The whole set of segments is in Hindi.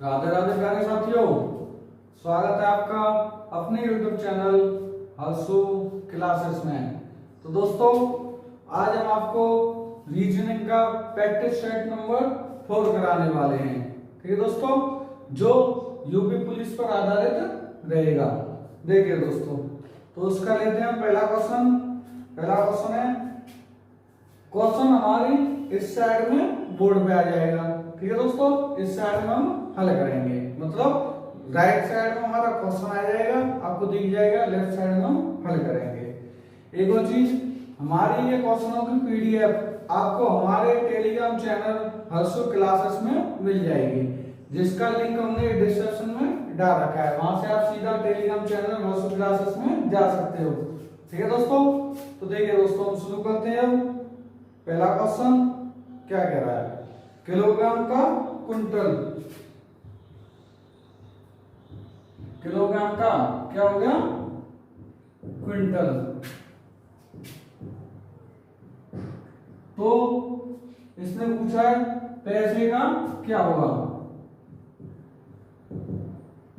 राधे राधे प्यारे साथियों, स्वागत है आपका अपने YouTube चैनल हर्षु क्लासेस में। तो दोस्तों, आज हम आपको रीजनिंग का प्रैक्टिस सेट नंबर 4 कराने वाले हैं। ठीक है दोस्तों, जो यूपी पुलिस पर आधारित रहेगा। देखिए दोस्तों, तो उसका लेते हैं पहला क्वेश्चन। पहला क्वेश्चन है, क्वेश्चन हमारी इस साइड में बोर्ड पे आ जाएगा। ठीक है दोस्तों, इस साइड में हम हल करेंगे, मतलब राइट साइड में हमारा क्वेश्चन आ जाएगा, आपको दिख जाएगा, लेफ्ट साइड में हम हल करेंगे। एक और चीज, हमारी ये क्वेश्चनों की पीडीएफ आपको हमारे टेलीग्राम चैनल हर्षु क्लासेस में मिल जाएगी, जिसका लिंक हमने डिस्क्रिप्शन में डाल रखा है। वहां से आप सीधा टेलीग्राम चैनल हर्षु क्लासेस में जा सकते हो। ठीक है दोस्तों, तो देखिए दोस्तों, हम शुरू करते हैं। अब पहला क्वेश्चन क्या कह रहा है, किलोग्राम का कुंटल। किलोग्राम का क्या हो गया, क्विंटल। तो इसने पूछा है पैसे का क्या होगा।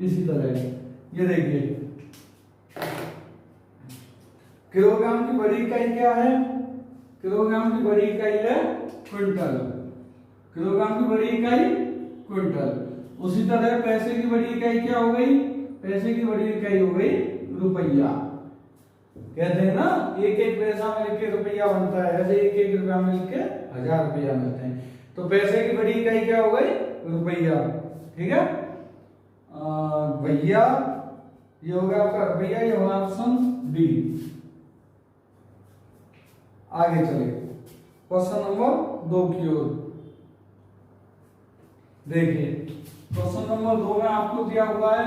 इसी तरह ये देखिए, किलोग्राम की बड़ी इकाई क्या है, किलोग्राम की बड़ी इकाई है क्विंटल। किलोग्राम की बड़ी इकाई क्विंटल। उसी तरह पैसे की बड़ी इकाई क्या हो गई, पैसे की बड़ी इकाई हो गई रुपया। कहते हैं ना, एक एक पैसा मिलके रुपया बनता है, ऐसे एक एक रुपया मिलके 1000 रुपया मिलते हैं। तो पैसे की बड़ी इकाई क्या हो गई, रुपया। ठीक है भैया, ये होगा आपका रुपया, ये होगा ऑप्शन बी। आगे चले क्वेश्चन नंबर 2 की ओर। देखिए क्वेश्चन नंबर 2 में आपको दिया हुआ है,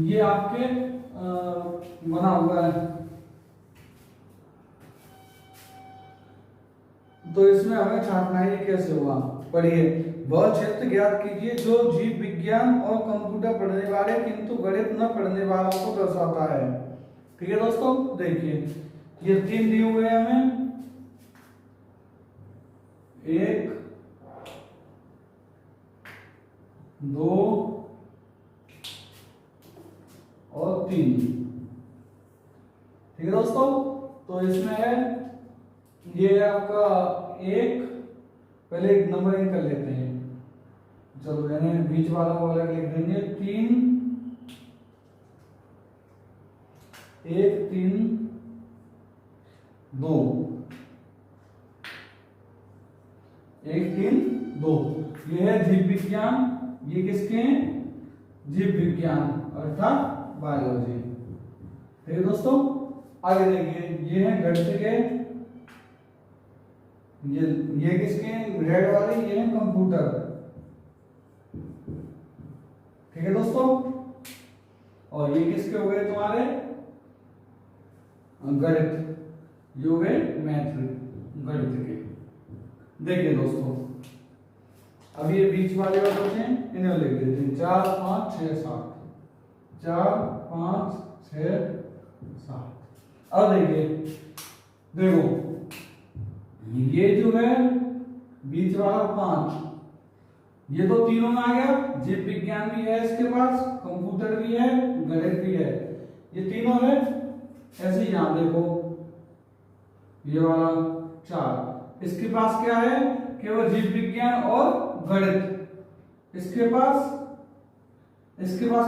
ये आपके बना हुआ है। तो इसमें हमें छापना है, ये कैसे हुआ, पढ़िए। वह क्षेत्र ज्ञात कीजिए जो जीव विज्ञान और कंप्यूटर पढ़ने वाले किंतु गणित न पढ़ने वालों को दर्शाता है। ठीक है दोस्तों, देखिए ये 3 दिए हुए हैं हमें, 1 2 और 3। ठीक है दोस्तों, तो इसमें है ये आपका 1, पहले एक नंबरिंग कर लेते हैं, चलो यानी बीच वाला को अलग लिख देंगे। 3 1 3 2 1 3 2। ये है जीव विज्ञान, ये किसके हैं, जीव विज्ञान अर्थात बायोलॉजी। ठीक है दोस्तों, आगे देखिए, ये है गणित के, ये किसके, रेड वाले ये है कंप्यूटर। ठीक है दोस्तों, और ये किसके हो गए तुम्हारे, गणित, ये हो गए मैथ गणित के। देखिए दोस्तों, अब ये बीच वाले और बचे इन्हें लिख देते हैं, 4 5 6 7, 4 5 6 7। अब देखिए, देखो ये जो है बीच वाला 5, ये तो तीनों में आ गया। जीव विज्ञान भी है इसके पास, कंप्यूटर भी है, गणित भी है, ये तीनों है। ऐसे ही यहां देखो, ये वाला 4, इसके पास क्या है, केवल जीव विज्ञान और गणित। इसके पास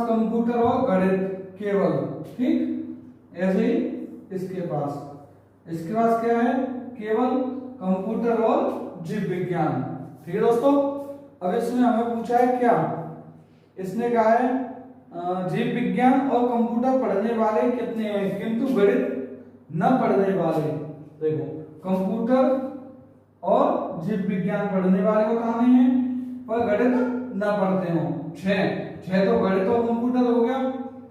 कंप्यूटर और गणित केवल। ठीक, ऐसे ही इसके पास क्या है, केवल कंप्यूटर और जीव विज्ञान। ठीक है दोस्तों, अब इसमें हमें पूछा है क्या, इसने कहा है जीव विज्ञान और कंप्यूटर पढ़ने वाले कितने हैं किंतु गणित न पढ़ने वाले। देखो, कंप्यूटर और जीव विज्ञान पढ़ने वाले बताने हैं, पर गणित न पढ़ते हो 6 तो गणित और कंप्यूटर हो गया,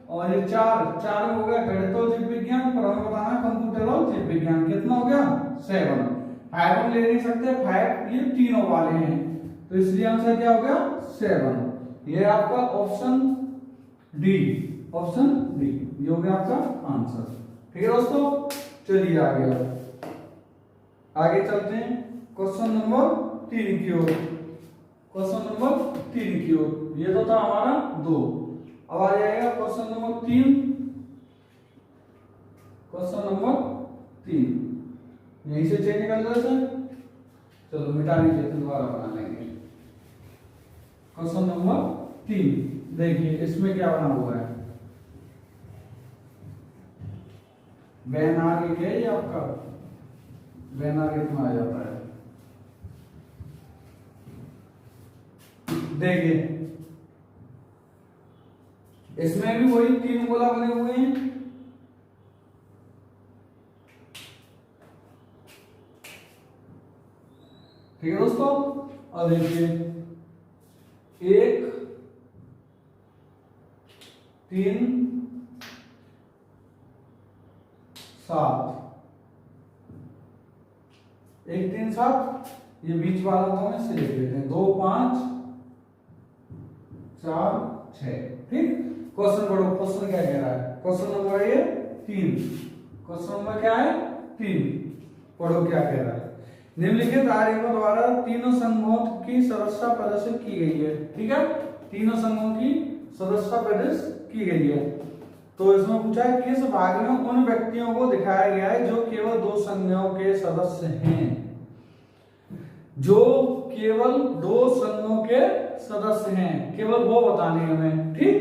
और ये 4 हो गया गणित और जीव विज्ञान, पर हमें बताना कंप्यूटर और जीव विज्ञान कितना हो गया, 7। 5 हम ले नहीं सकते, 5 ये तीनों वाले हैं, तो इसलिए आंसर क्या हो गया, 7। ये आपका ऑप्शन डी, ये हो गया आपका आंसर। ठीक है दोस्तों, चलिए आगे चलते हैं क्वेश्चन नंबर 3 की ओर। क्वेश्चन नंबर 3 की ओर। ये तो था हमारा 2। अब आ जाएगा क्वेश्चन नंबर 3। क्वेश्चन नंबर 3 यहीं से चेंज कर लो सर। चलो मिटा लीजिए, दोबारा बना लेंगे। क्वेश्चन नंबर 3 देखिए, इसमें क्या बना हुआ है। वैनारिक है ये आपका, वैनारिक में आ जाता है। देखिए इसमें भी वही 3 गोला बने हुए हैं। ठीक है दोस्तों। अब देखिए 1 3 7, 1 3 7, ये बीच वाला तो हम इससे लिख लेते हैं 2 5 4 6। ठीक, क्वेश्चन पढ़ो। क्वेश्चन क्या कह रहा है? क्वेश्चन नंबर ये 3। क्वेश्चन नंबर क्या है? 3। पढ़ो क्या कह रहा है। निम्नलिखित आरेखों द्वारा तीनों संघों की सदस्यता प्रदर्शित की गई है। ठीक है, तीनों संघों की सदस्यता प्रदर्शित की गई है। तो इसमें पूछा है किस भाग में उन व्यक्तियों को दिखाया गया है जो केवल 2 संघों के सदस्य हैं। जो केवल 2 संघों के सदस्य हैं, केवल वो बताने हमें। ठीक,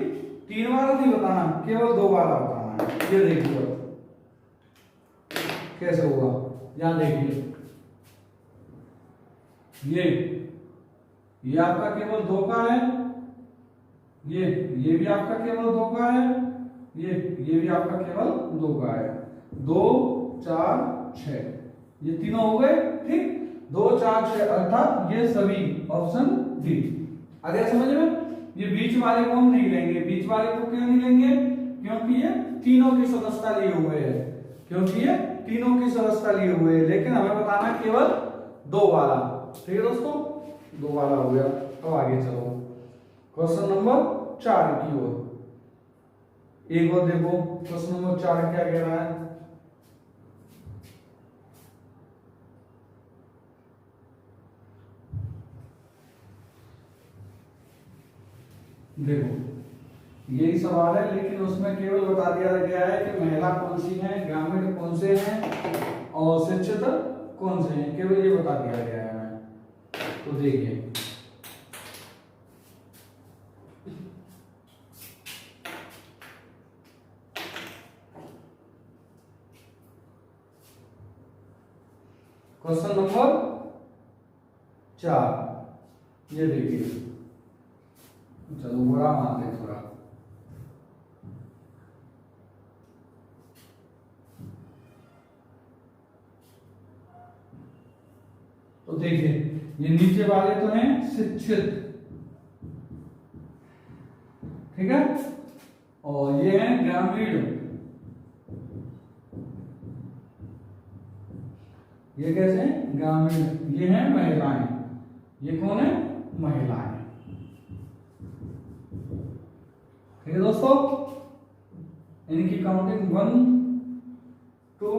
3 वाला नहीं बताना, केवल 2 वाला बताना है। ये देखिए कैसे होगा। यहां देखिए ये आपका केवल 2 का है, ये भी आपका केवल 2 का है, ये भी आपका केवल 2 का है। 2 4 6 ये तीनों हो गए। ठीक, 2 4 6 अर्थात ये सभी ऑप्शन डी। अगर समझ में, ये बीच वाले को हम नहीं लेंगे। बीच वाले को क्यों नहीं लेंगे? क्योंकि ये तीनों की सदस्यता लिए हुए है, क्योंकि ये तीनों की सदस्यता लिए हुए है। लेकिन हमें बताना केवल 2 वाला। ठीक है दोस्तों, 2 वाला हो गया। अब आगे चलो क्वेश्चन नंबर 4 की ओर। एक और देखो क्वेश्चन नंबर 4 क्या कह रहा है। देखो यही सवाल है, लेकिन उसमें केवल बता दिया गया है कि महिला कौन सी है, ग्रामीण कौन से हैं और शिक्षित कौन से हैं। केवल ये बता दिया गया है हमें। तो देखिए क्वेश्चन नंबर 4, ये देखिए। चलो बुरा मान लें थोड़ा। तो देखिए ये नीचे वाले तो हैं शिक्षित, ठीक है, और ये हैं ग्रामीण। ये कैसे हैं? ग्रामीण। ये हैं महिलाएं। ये कौन है? महिलाएं। ठीक है दोस्तों, इनकी काउंटिंग 1 2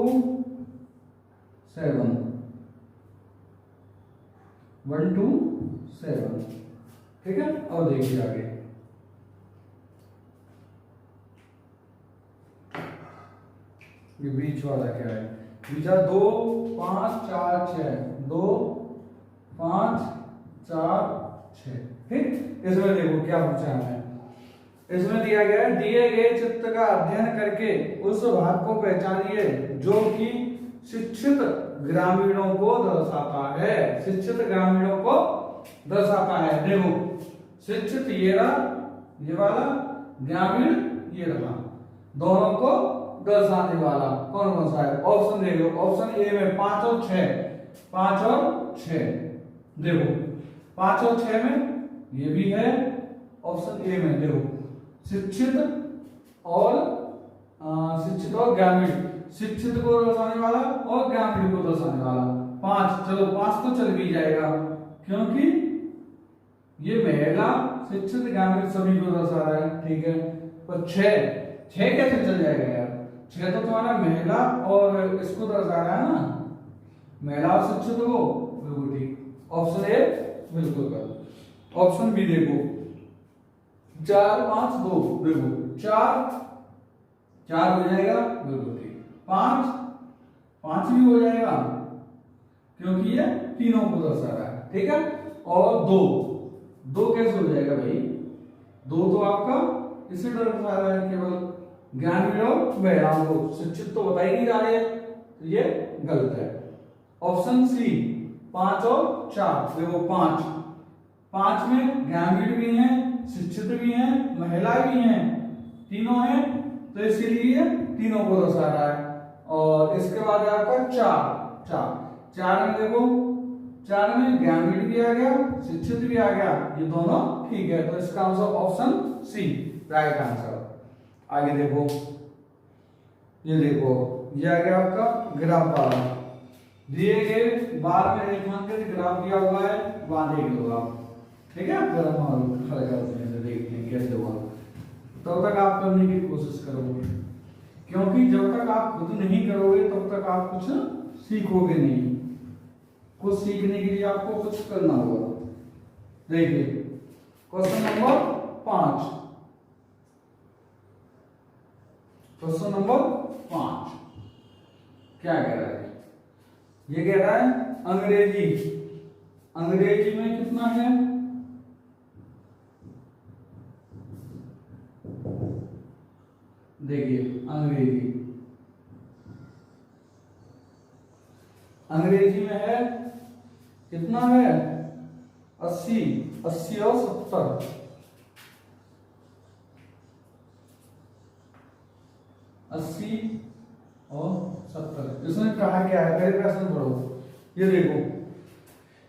7, 1 2 7। ठीक है, और देखिए आगे ये बीच वाला क्या है? बीच 2 5 4 6, 2 5 4 6। ठीक, इसमें देखो क्या पूछा है। इसमें दिया गया है दिए गए चित्र का अध्ययन करके उस भाग को पहचानिए जो कि शिक्षित ग्रामीणों को दर्शाता है। शिक्षित ग्रामीणों को दर्शाता है। देखो शिक्षित ये रहा, ये वाला, ग्रामीण ये रहा, दोनों को दर्शाने वाला कौन कौन सा है? ऑप्शन दे दो। ऑप्शन ए में 5 और 6, 5 और 6। देखो 5 और 6 में ये भी है। ऑप्शन ए में देखो शिक्षित और ग्रामीण, शिक्षित को दर्शाने वाला और ग्रामीण को दर्शाने वाला। 5, चलो 5 तो चल भी जाएगा क्योंकि ये महिला शिक्षित ग्रामीण सभी को दर्शा रहा है। ठीक है, पर 6 कैसे चल जाएगा यार? 6 तो तुम्हारा महिला और इसको दर्शा रहा है ना, महिला और शिक्षित को। बिल्कुल ठीक, ऑप्शन ए बिल्कुल कर। ऑप्शन बी देखो 4 5 2, देखो 4 हो जाएगा, बिल्कुल ठीक। 5 भी हो जाएगा क्योंकि ये तीनों को दर्शा रहा है, ठीक है। और 2 कैसे हो जाएगा भाई, 2 तो आपका इसे दर्शा रहा है केवल, ज्ञान और व्यायाम को, शिक्षित तो बता ही नहीं रहा है, तो ये गलत है। ऑप्शन सी 5 और 4, देखो 5 में ग्रामीण भी हैं, शिक्षित भी हैं, महिला भी हैं, तीनों हैं, तो इसीलिए तीनों को दर्शा रहा है। और इसके बाद आपका 4 में देखो, 4 में ग्रामीण भी आ गया, शिक्षित भी आ गया, ये दोनों ठीक है, तो इसका answer option C right answer. आगे देखो, ये देखो, ये आ गया आपका ग्राफ वाला, दिए गए बार में रेखांकित ग्राफ दिया हुआ है, वहां देख लो आप, ठीक है। देख लें कैसे हुआ, तब तक आप करने की कोशिश करोगे, क्योंकि जब तक आप खुद नहीं करोगे तब तक आप कुछ सीखोगे नहीं। कुछ सीखने के लिए आपको कुछ करना होगा। देखिए क्वेश्चन नंबर 5, क्वेश्चन नंबर 5 क्या कह रहा है, ये कह रहा है अंग्रेजी में कितना है, देखिए अंग्रेजी में है कितना है, 80 और 70, 80 और 70। इसमें कहा क्या है, पहले प्रश्न पढ़ो, ये देखो,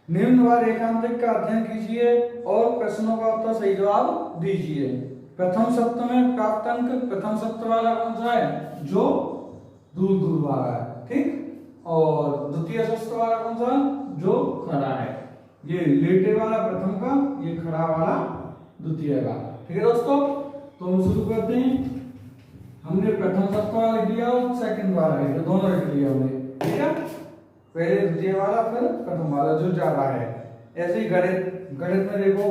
निम्न व रेखांकित का अध्ययन कीजिए और प्रश्नों का उत्तर सही जवाब दीजिए। प्रथम सप्त में प्राप्त अंक, प्रथम सप्त वाला कौन सा है, जो दूर वाला है, ठीक। और द्वितीय सप्त वाला कौन सा, जो खड़ा है, ये लेटे वाला प्रथम का, ये खड़ा वाला द्वितीय का, ठीक है दोस्तों। तो हम शुरू करते हैं। हमने प्रथम सप्त वाला लिख लिया और सेकंड वाला लिख लिया, दोनों लिख लिया हमने, ठीक है। पहले द्वितीय वाला फिर प्रथम वाला जो ज्यादा है। ऐसे ही गणित में देखो,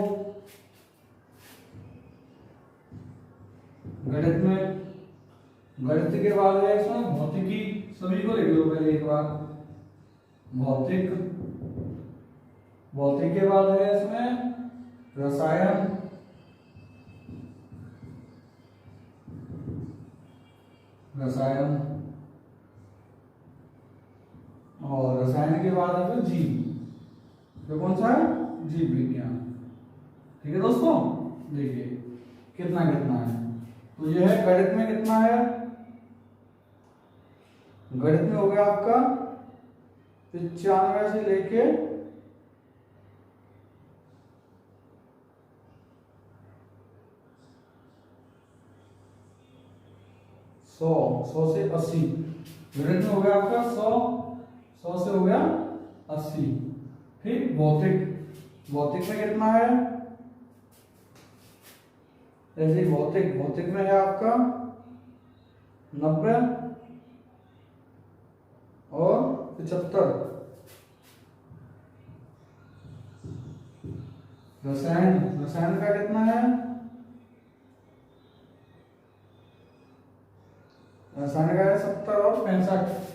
गणित के बाद है इसमें भौतिकी, सभी को लिख लो पहले एक बार, भौतिक के बाद है इसमें रसायन, और रसायन के बाद है फिर जीव, तो कौन सा है, जीव विज्ञान, ठीक है दोस्तों। देखिए कितना है, तो यह है गणित में कितना है, गणित में हो गया आपका 95 से लेके 100 से 80, गणित में हो गया आपका 100 से हो गया 80, ठीक। भौतिक में कितना है, ऐसे भौतिक में है आपका 90 और 75। रसायन का कितना है, रसायन का है 70 और 65।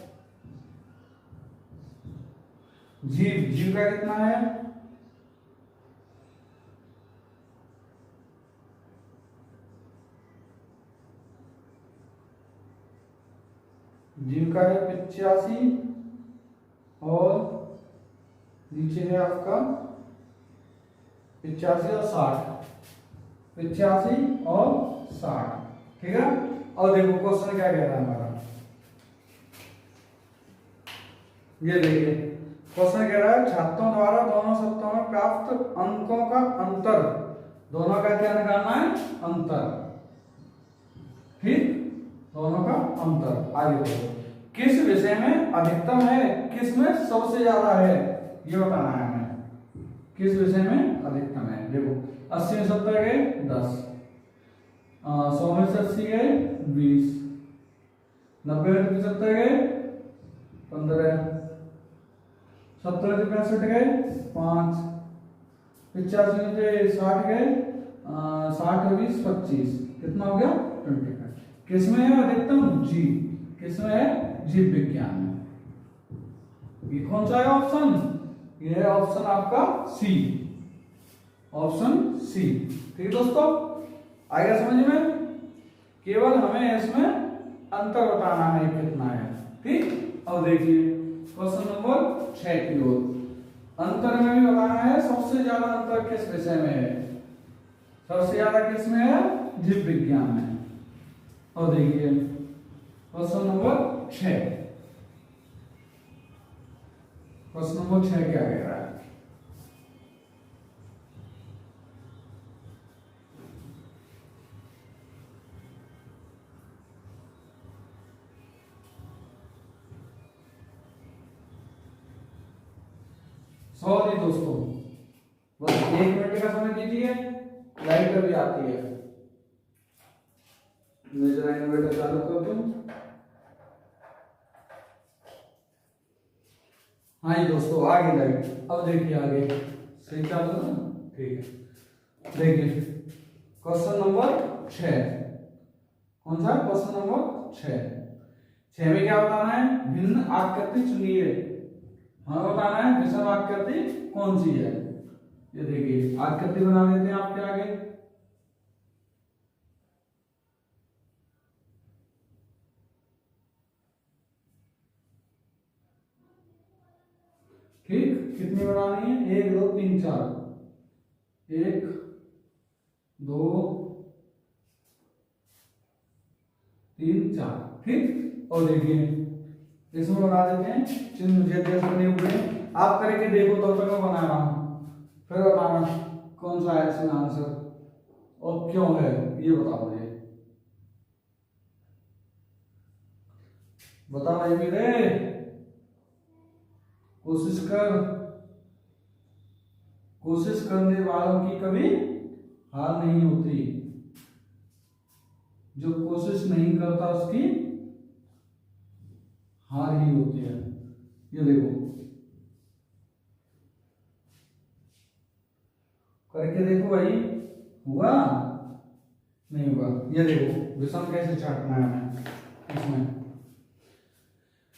जीव का कितना है, जीव का है 85 और नीचे है आपका 85 और 60, 85 और 60, ठीक है। और देखो क्वेश्चन क्या कह रहा है हमारा, ये देखिए क्वेश्चन कह रहा है छात्रों द्वारा दोनों सप्ताहों में प्राप्त अंकों का अंतर, दोनों का क्या निकालना है, अंतर, ठीक, दोनों का अंतर। आगे देखो, किस विषय में अधिकतम है, किस में सबसे ज्यादा है, ये बताना है हमें, किस विषय में अधिकतम है। देखो 80 में 70 गए 10, 100 में 80 गए 20, 90 में 75 गए 15, 70 से 65 गए 5, 85 में से 60 गए, 60 और 20 25, कितना हो गया 25। किसमें है अधिकतम? जी। किसमें है? जीव विज्ञान में। ये कौन सा है ऑप्शन? ये है ऑप्शन आपका सी, ऑप्शन सी। ठीक है दोस्तों, आएगा समझ में? केवल हमें इसमें अंतर बताना है कितना है। ठीक, अब देखिए क्वेश्चन नंबर 6 की ओर। अंतर में भी बताना है सबसे ज्यादा अंतर किस विषय में है। सबसे ज्यादा किस में है? जीव विज्ञान में। और देखिए क्वेश्चन नंबर 6, क्वेश्चन नंबर 6 क्या कह रहा है? सॉरी दोस्तों, बस 1 मिनट का समय दीजिए, लाइट अभी आती है। मैं जरा इन्वर्टर चालू कर दूं। हाँ जी दोस्तों, आ गई लाइट। अब देखिए आगे सही चालू है ना? ठीक है, देखिए क्वेश्चन नंबर 6। कौन सा? क्वेश्चन नंबर 6 में क्या बताना है? भिन्न आकृति चुनिए। हमें बताना है विषम आकृति कौन सी है। ये देखिए आकृति बना देते हैं आपके आगे। ठीक, कितनी बनानी है? 1 2 3 4, 1 2 3 4। ठीक, और देखिए इसमें बना देते हैं चिन्ह जैसे बने हुए हैं। आप करके देखो तो तक मैं बना रहा हूं, फिर बताना कौन सा है इसमें आंसर और क्यों है, ये बताओ मुझे। बताओ भाई मेरे, कोशिश कर। कोशिश करने वालों की कभी हार नहीं होती, जो कोशिश नहीं करता उसकी हार ही होती है। ये देखो करके देखो भाई, हुआ नहीं हुआ? ये देखो विषम कैसे छाटना है हमें इसमें।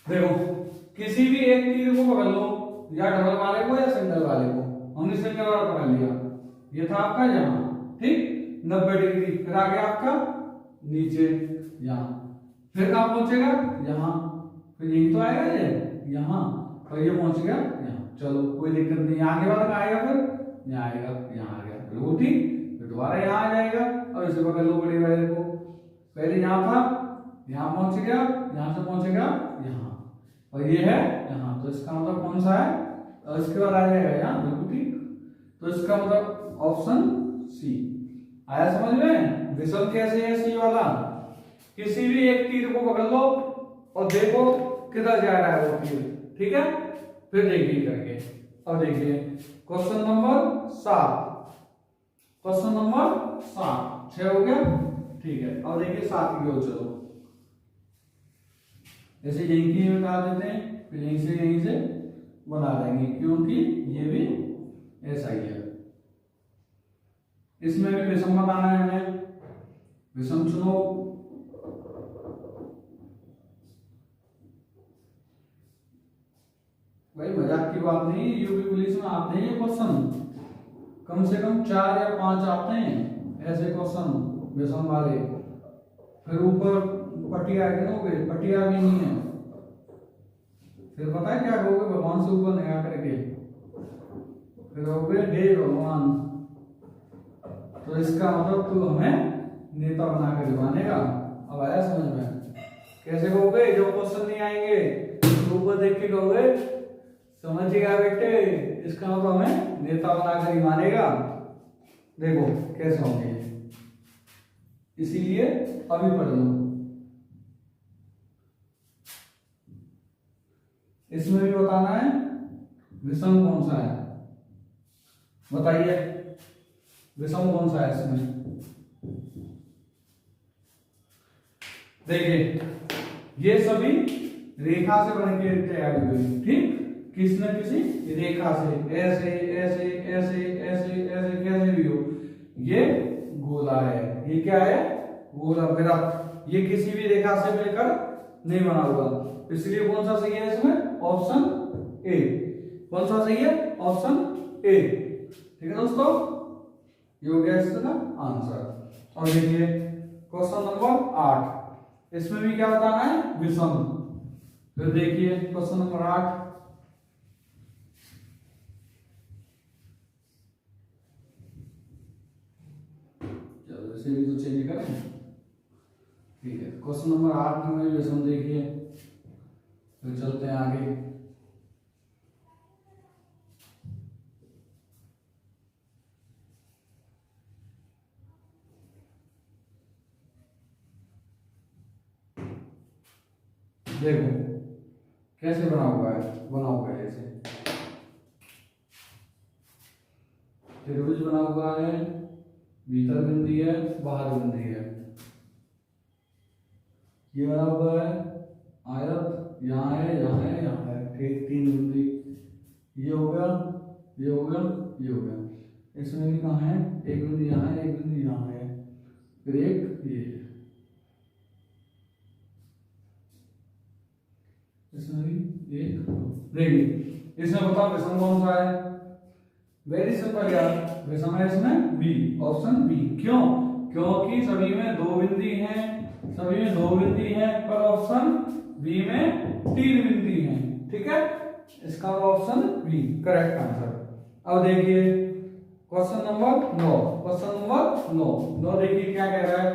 देखो किसी भी एक तीर को पकड़ लो, या डबल वाले को या सिंगल वाले को। हमने सिंगल वाला पकड़ लिया, ये था आपका यहाँ, ठीक 90 डिग्री। फिर आगे आपका नीचे यहाँ, फिर कहाँ पहुंचेगा? यहाँ, फिर यही तो आएगा ये यहाँ, और ये पहुंच गया यहाँ। चलो कोई दिक्कत नहीं। आगे वाला कहाँ आएगा? फिर यहाँ आएगा, यहाँ आ गया, बिल्कुल ठीक। फिर दोबारा यहाँ आ जाएगा और इसे पकड़ लो बड़े वाले को। पहले यहाँ था, यहाँ पहुंच गया, यहाँ से पहुंचेगा यहाँ, और ये है यहाँ। तो इसका मतलब कौन सा है? और इसके बाद आ जाएगा यहाँ, बिल्कुल ठीक। तो इसका मतलब ऑप्शन सी आया समझ में? विषम कैसे है? सी वाला। किसी भी एक तीर को पकड़ लो और देखो किधर जा रहा है वो तीर, ठीक है? फिर देखिए करके। अब देखिए क्वेश्चन नंबर 7, क्वेश्चन नंबर 7, 6 हो गया, ठीक है। अब देखिए 7 की ओर चलो। जैसे यहीं की बना देते हैं, फिर यहीं से बना देंगे, क्योंकि ये भी ऐसा ही है। इसमें भी विषम बताना है हमें। विषम चुनो। भाई मजाक की बात नहीं, यूपी पुलिस में आते हैं ये क्वेश्चन, कम से कम 4 या 5 आते हैं ऐसे क्वेश्चन विषम वाले। फिर ऊपर पटिया गिनोगे, पटिया भी नहीं है। फिर पता है क्या कहोगे? भगवान से ऊपर निगाह करके फिर कहोगे हे भगवान। तो इसका मतलब तू हमें नेता बना कर दिवानेगा। अब आया समझ में? कैसे कहोगे? जो क्वेश्चन नहीं आएंगे तो ऊपर देख के कहोगे समझ गया बेटे, इसका मतलब हमें नेता बनाकर ही मानेगा। देखो कैसे होंगे, इसीलिए अभी पढ़ लो। इसमें भी बताना है विषम कौन सा है, बताइए विषम कौन सा है इसमें। देखिए ये सभी रेखा से बन के तैयार हुए, ठीक। किसी न किसी रेखा से, ऐसे ऐसे ऐसे ऐसे ऐसे कैसे भी हो, ये गोला है। ये क्या है? गोला वृत्त। ये किसी भी रेखा से मिलकर नहीं बना हुआ, इसलिए कौन सा सही है इसमें? Option A. कौन सा सही है? Option A. ठीक है दोस्तों, ये हो गया इसका आंसर। और देखिए क्वेश्चन नंबर 8, इसमें भी क्या बताना है? विषम। फिर देखिए क्वेश्चन नंबर 8, चलो इसे भी तो चेंज करें। ठीक है, क्वेश्चन नंबर 8 में विषम देखिए, फिर चलते हैं आगे। देखो कैसे बना हुआ है ऐसे त्रिभुज बना हुआ है, भीतर बिंदी है, बाहर बिंदी है। ये बना हुआ है आयत, यहाँ है, यहाँ है, यहाँ है, ठीक 3 बिंदी। ये हो गया, ये हो गया, ये हो गया। इसमें भी कहाँ है? एक बिंदी यहाँ है, एक बिंदी यहाँ है, फिर एक ये है। इसमें भी एक। देखिए इसमें बताओ विषम कौन सा है? वेरी सिंपल यार, विषम है इसमें बी, ऑप्शन बी। क्यों? क्योंकि सभी में 2 बिंदी हैं, सभी में 2 बिंदी हैं, पर ऑप्शन बी में 3 बिंदी हैं। ठीक है, इसका ऑप्शन बी करेक्ट आंसर। अब देखिए क्वेश्चन नंबर 9, क्वेश्चन नंबर 9 देखिए क्या कह रहा है।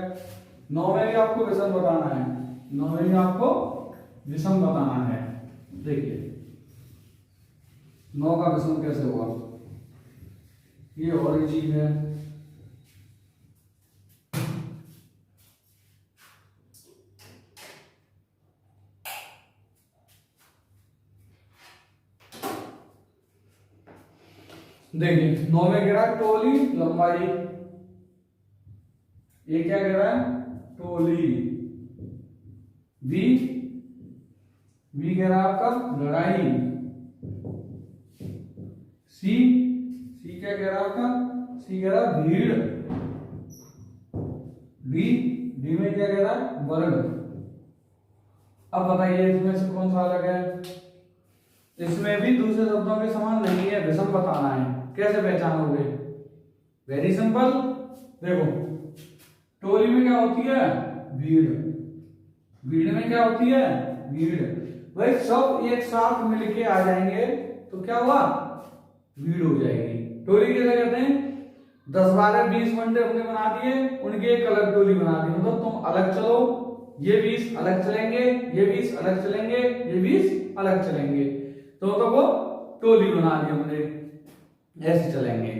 9 में भी आपको विषम बताना है, 9 में भी आपको विषम बताना है। देखिए 9 का विषम कैसे हुआ? ये ओरिजिन है, देखिए 9 में कह रहा है टोली लंबाई। ये क्या कह रहा है? टोली। वी कह रहा है आपका लड़ाई। सी क्या कह रहा है आपका? सी कह रहा है भीड़। डी में क्या कह रहा है? वर्ग। अब बताइए इसमें से कौन सा अलग है? इसमें भी दूसरे शब्दों के समान नहीं है, विषम बताना है। कैसे पहचानोगे? वेरी सिंपल, देखो टोली में क्या होती है? भीड़। भीड़ में क्या होती है? भीड़। भाई सब एक साथ मिलके आ जाएंगे तो क्या हुआ? भीड़ हो जाएगी। टोली कैसे कहते हैं? 10 12 20 बंदे हमने बना दिए, उनकी एक अलग टोली बना दी। मतलब तुम अलग चलो, ये 20 अलग चलेंगे, ये 20 अलग चलेंगे, ये 20 अलग चलेंगे, तो वो टोली बना दी हमने, ऐसे चलेंगे।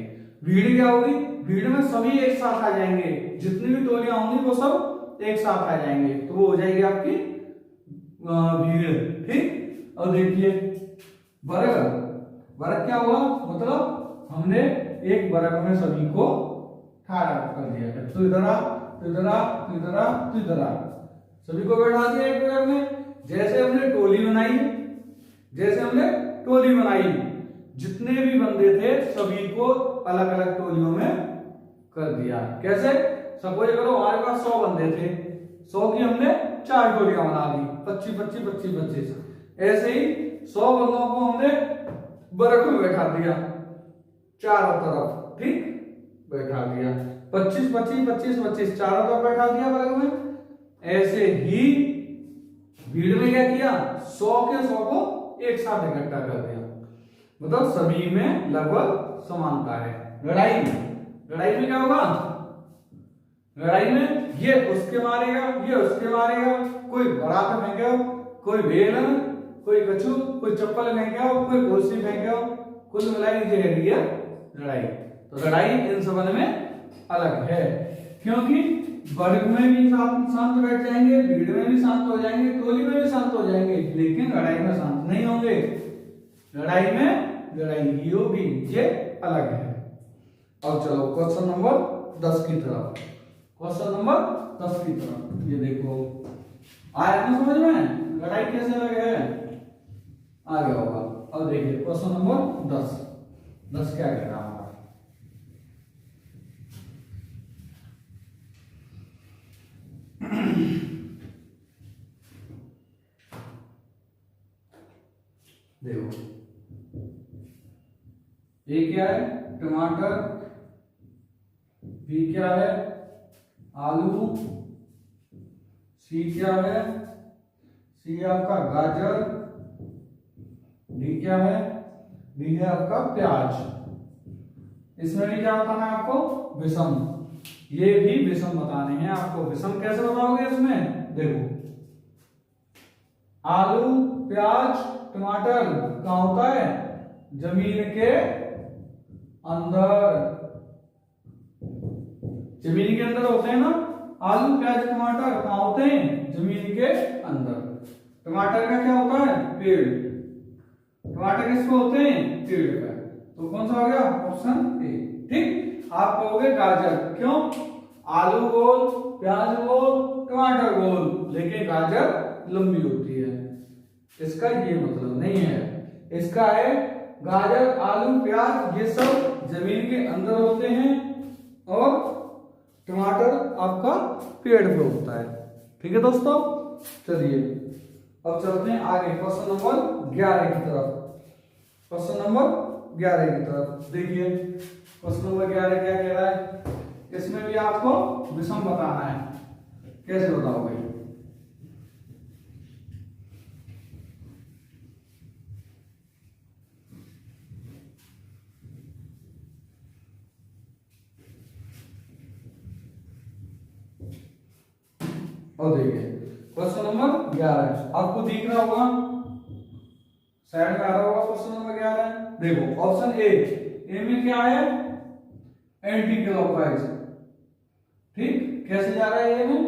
भीड़ क्या होगी? भीड़ में सभी एक साथ आ जाएंगे, जितनी भी टोलियां होंगी वो सब एक साथ आ जाएंगे, तो वो हो जाएगी आपकी भीड़। ठीक। और देखिए वर्ग। वर्ग क्या हुआ? मतलब हमने एक वर्ग में सभी को खड़ा कर दिया, तो इधर आ, तो इधर आ, तो इधर आ, तो इधर आ, सभी को बैठा दिया एक वर्ग में। जैसे हमने टोली बनाई, जैसे हमने टोली बनाई, जितने भी बंदे थे सभी को अलग अलग टोलियों में कर दिया। कैसे? सपोज करो हमारे पास 100 बंदे थे, 100 की हमने 4 टोलियां बना दी, 25 25 25 25। ऐसे ही 100 बंदों को हमने वर्ग में बैठा दिया चारों तरफ। ठीक, बैठा दिया 25 25 25 25 चारों तरफ बैठा दिया वर्ग में। ऐसे ही भीड़ में क्या किया? 100 के 100 को एक साथ इकट्ठा कर दिया, मतलब सभी में लगभग समानता है। लड़ाई में क्या होगा? लड़ाई में ये उसके मारेगा, ये उसके मारेगा, कोई बरात फेंके, कोई बेलन, कोई कछू, कोई चप्पल फेंके, कोई कुर्सी फेंके, कुल मिलाई है लड़ाई। तो लड़ाई इन सब में अलग है, क्योंकि वर्ग में भी शांत बैठ जाएंगे, भीड़ में भी शांत हो जाएंगे, टोली में भी शांत हो जाएंगे, लेकिन लड़ाई में शांत नहीं होंगे। लड़ाई में लड़ाई होगी, ये अलग है। अब चलो क्वेश्चन नंबर 10 की तरफ। क्वेश्चन नंबर 10 की तरफ ये देखो, आया ना समझ में? लड़ाई कैसे अलग है? आ गया होगा। अब देखिए क्वेश्चन नंबर 10। 10 क्या कह रहा है हमारा? देखो ए क्या है? टमाटर। बी क्या है? आलू। सी क्या है? सी आपका गाजर। डी क्या है? डी है आपका प्याज। इसमें भी क्या बताना है आपको? विषम। ये भी विषम बताने हैं आपको। विषम कैसे बताओगे इसमें? देखो आलू, प्याज, टमाटर कहां होता है? जमीन के अंदर। जमीन के अंदर होते हैं ना आलू, प्याज, टमाटर। कहां होते हैं? जमीन के अंदर। टमाटर का क्या होता है? पेड़। टमाटर किसको होते हैं? पेड़ का। तो कौन सा हो गया? Option A. ठीक। आप कहोगे गाजर। क्यों? आलू गोल, प्याज गोल, टमाटर गोल, लेकिन गाजर लंबी होती है। इसका ये मतलब नहीं है। इसका है गाजर, आलू, प्याज ये सब जमीन के अंदर होते हैं और टमाटर आपका पेड़ पे होता है। ठीक है दोस्तों, चलिए अब चलते हैं आगे क्वेश्चन नंबर 11 की तरफ। क्वेश्चन नंबर 11 की तरफ देखिए क्वेश्चन नंबर 11 क्या कह रहा है? इसमें भी आपको विषम बताना है। कैसे बताओगे? और देखिए क्वेश्चन नंबर 11 आपको दिख रहा होगा, साइड में आ रहा होगा क्वेश्चन नंबर 11। देखो ऑप्शन ए में क्या है? Anti clockwise. ठीक। कैसे जा रहा है ए में?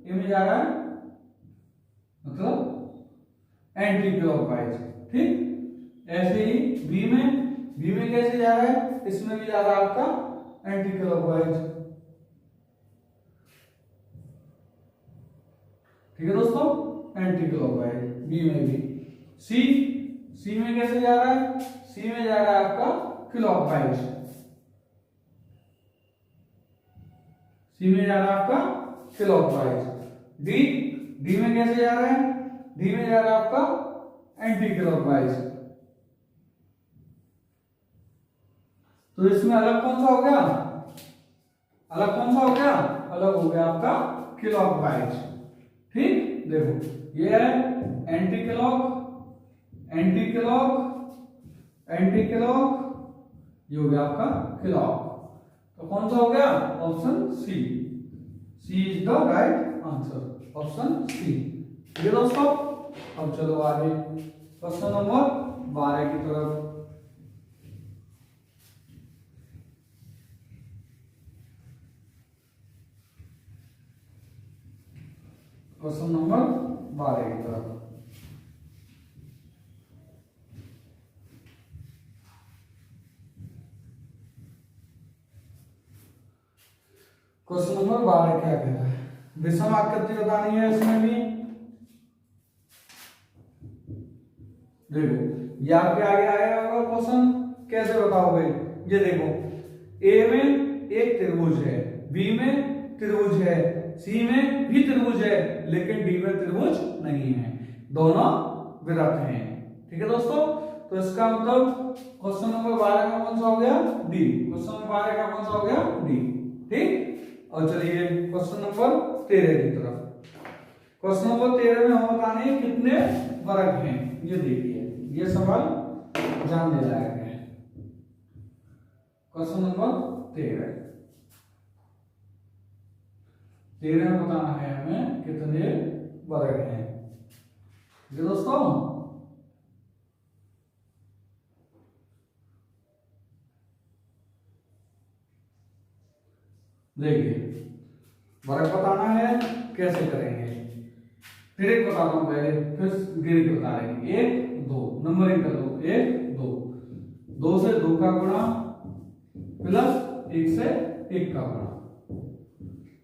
ए में जा रहा है मतलब एंटी क्लॉकवाइज। ठीक। ऐसे ही बी में कैसे जा रहा है? इसमें भी जा रहा है आपका एंटी क्लॉकवाइज। ठीक है दोस्तों, एंटी क्लॉकवाइज बी में भी। सी में कैसे जा रहा है? सी में जा रहा है आपका क्लॉकवाइज। सी में जा रहा है आपका क्लॉकवाइज। डी में कैसे जा रहा है? डी में जा रहा है आपका एंटी क्लॉकवाइज। तो इसमें अलग कौन सा हो गया? अलग कौन सा हो गया? अलग हो गया आपका क्लॉकवाइज। ठीक। देखो ये है anti clock, anti clock, anti clock, ये हो गया आपका क्लॉक। तो कौन सा हो गया? Option C. C is the right answer, option C. ठीक है दोस्तों, अब चलो आगे क्वेश्चन नंबर 12 की तरफ। क्वेश्चन नंबर 12 की तरफ। क्वेश्चन नंबर 12 क्या कह रहा है? विषम आकृति बतानी है इसमें भी। देखो ये आपके आगे आया होगा क्वेश्चन, कैसे बताओगे? ये देखो ए में एक त्रिभुज है, बी में त्रिभुज है, सी में भी त्रिभुज है, लेकिन डी में त्रिभुज नहीं है। दोनों विरत हैं। ठीक है दोस्तों, तो इसका मतलब क्वेश्चन नंबर 12 का कौन सा हो गया? डी। क्वेश्चन नंबर 12 का कौन सा हो गया? डी। ठीक। और चलिए क्वेश्चन नंबर 13 की तरफ। क्वेश्चन नंबर 13 में हम बताने हैं कितने वर्ग हैं। ये देखिए, ये सवाल जानने लायक है। क्वेश्चन नंबर 13 में बताना है हमें कितने वर्ग हैं। ये दोस्तों देखिए वर्ग बताना है, कैसे करेंगे? फिर एक बताता हूं पहले, फिर गिरी बता देंगे। 1 2 नंबरिंग कर दो। 1 2, 2 से 2 का गुणा प्लस 1 से 1 का गुणा।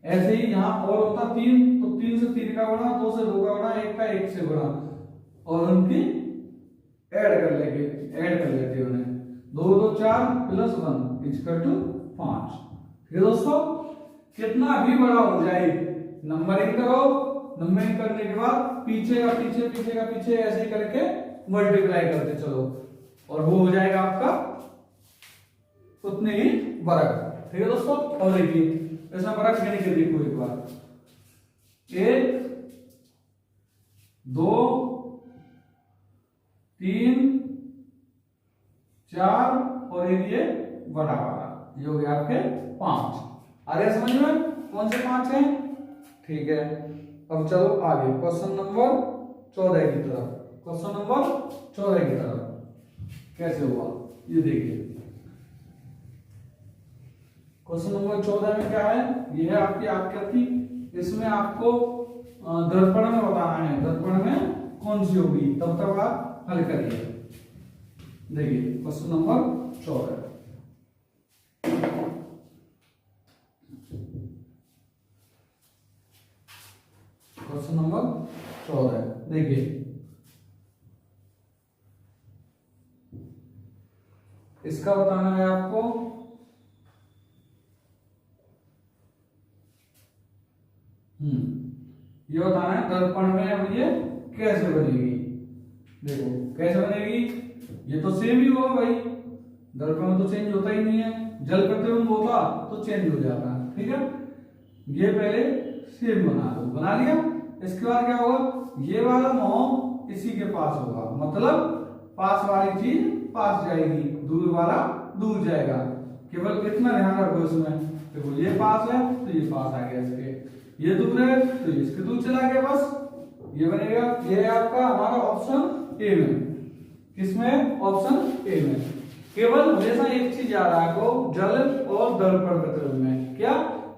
ऐसे ही यहां और होता 3, तो 3 से 3 का गुणा, 2 से 2 का गुणा, 1 का 1 से गुणा, और उनकी ऐड कर लेते हैं उन्हें। 2 2 4 प्लस 1 इक्वल टू 5। ठीक है दोस्तों, कितना भी बड़ा हो जाए नंबरिंग करो, नंबरिंग करने के बाद पीछे का पीछे ऐसे ही करके मल्टीप्लाई करते चलो और वो हो जाएगा आपका उतने ही वर्ग। ठीक है दोस्तों, और देखिए ऐसा वर्ग गिन के देखो एक बार, 1 2 3 4 और ये बड़ा वाला, ये हो गया आपके 5। आ रहे समझ में कौन से 5 हैं? ठीक है, अब चलो आगे क्वेश्चन नंबर 14 की तरफ। क्वेश्चन नंबर 14 की तरफ कैसे हुआ ये देखिए। क्वेश्चन नंबर 14 में क्या है, ये है आपकी आकृति। इसमें आपको दर्पण में बताना है, दर्पण में कौन सी होगी, तब तक आप हल करिए। देखिए क्वेश्चन नंबर 14, क्वेश्चन नंबर 14 देखिए, इसका बताना है आपको ये बताना है दर्पण में अब ये कैसे बनेगी। देखो कैसे बनेगी, ये तो सेम ही होगा भाई, दर्पण में तो चेंज होता ही नहीं है, जल प्रतिबिंब होता तो चेंज हो जाता। ठीक है, ये पहले सेम बना दो, बना लिया। इसके बाद क्या होगा, ये वाला मोह इसी के पास होगा, मतलब पास वाली चीज पास जाएगी, दूर वाला दूर जाएगा। केवल इतना ध्यान रखो इसमें, देखो ये पास है तो ये पास आ गया इसके, ये दूर है तो इसके दूर चला गया, बस ये बनेगा। ये है आपका हमारा ऑप्शन ए में, किसमें, ऑप्शन ए में। केवल हमेशा एक चीज याद रखो, जल और दर्पण प्रतिबिंब में क्या,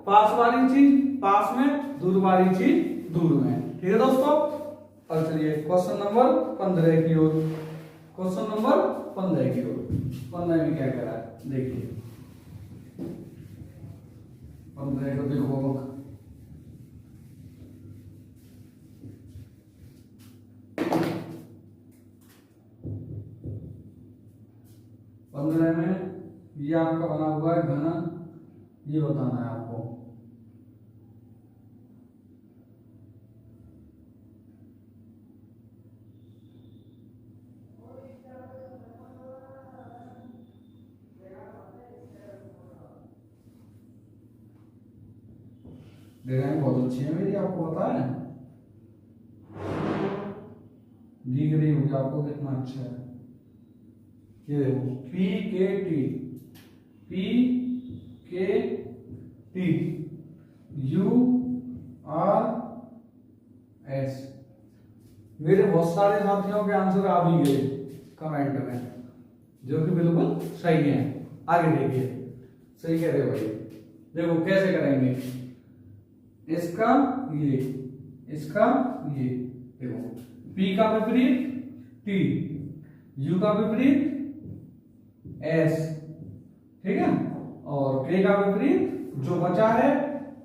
पास वाली चीज पास में, दूर वाली चीज दूर में। ठीक है दोस्तों, अब चलिए क्वेश्चन नंबर 15 की ओर। क्वेश्चन नंबर 15 की ओर, 15 में क्या करा है देखिए, 15 को देखो, में ये आपका बना हुआ है घन, ये बताना है आपको। डिजाइन बहुत अच्छी है मेरी, आपको पता है, दिख रही होगी आपको कितना अच्छा है। ये देखो पी के टी यू आर एस। मेरे बहुत सारे साथियों के आंसर आ भी गए कमेंट में, जो कि बिल्कुल सही है। आगे देखिए, सही कह रहे हो भाई। देखो कैसे करेंगे, इसका ये, इसका ये, देखो P का विपरीत T, U का विपरीत S, ठीक है, और K का विपरीत जो बचा है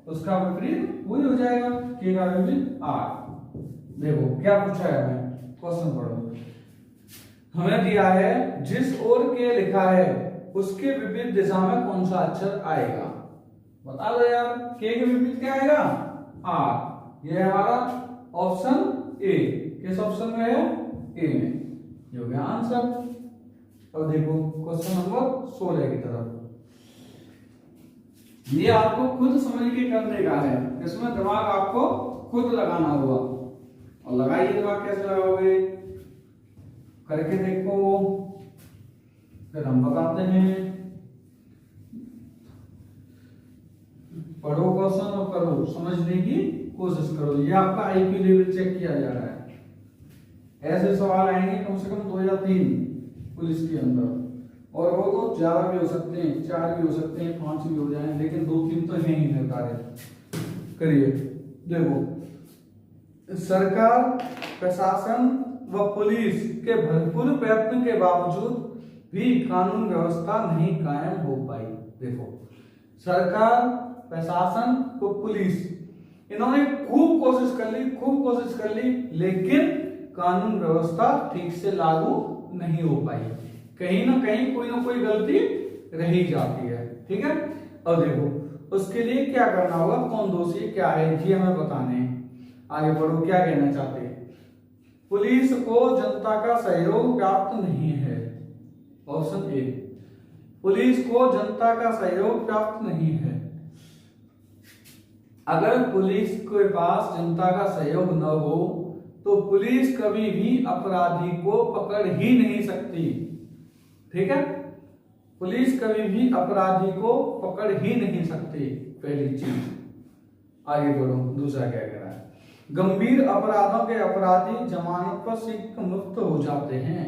उसका विपरीत वही हो जाएगा, K का विपरीत R। देखो क्या पूछा है हमें, क्वेश्चन पढ़ो। हमें दिया है जिस ओर K लिखा है उसके विपरीत दिशा में कौन सा अक्षर आएगा, बता दो यार। K के विपरीत क्या आएगा, R। ये हमारा ऑप्शन ए, किस ऑप्शन में है, ए में, ये हो गया आंसर। अब देखो क्वेश्चन नंबर 16 की तरफ, ये आपको खुद समझ के करने का है, इसमें दिमाग आपको खुद लगाना होगा। और लगाइए दिमाग, कैसे लगाओगे करके देखो, फिर हम बताते हैं। पढ़ो क्वेश्चन और करो, समझने की कोशिश करो। ये आपका आईक्यू लेवल चेक किया जा रहा है। ऐसे सवाल आएंगे कम से कम 2 या 3 पुलिस के अंदर, और वो तो ज्यादा भी हो सकते हैं, 4 भी हो सकते हैं, 5 भी हो जाएं, लेकिन 2-3 तो हैं ही निर्धारित। करिए, देखो सरकार, प्रशासन व पुलिस के भरपूर प्रयत्न के बावजूद भी कानून व्यवस्था नहीं कायम हो पाई। देखो सरकार, प्रशासन व पुलिस, इन्होंने खूब कोशिश कर ली, लेकिन कानून व्यवस्था ठीक से लागू नहीं हो पाई, कहीं ना कहीं कोई ना कोई गलती रह ही जाती है। ठीक है, अब देखो उसके लिए क्या करना होगा, कौन दोषी क्या है ये हमें बताने हैं। आगे बढ़ो, क्या कहना चाहते हैं। पुलिस को जनता का सहयोग प्राप्त नहीं है। ऑप्शन ए, पुलिस को जनता का सहयोग प्राप्त नहीं है। अगर पुलिस के पास जनता का सहयोग न हो तो पुलिस कभी भी अपराधी को पकड़ ही नहीं सकती। ठीक है, पुलिस कभी भी अपराधी को पकड़ ही नहीं सकती, पहली चीज। आगे बढ़ो, दूसरा क्या कह रहा है। गंभीर अपराधों के अपराधी जमानत पर शीघ्र मुक्त हो जाते हैं।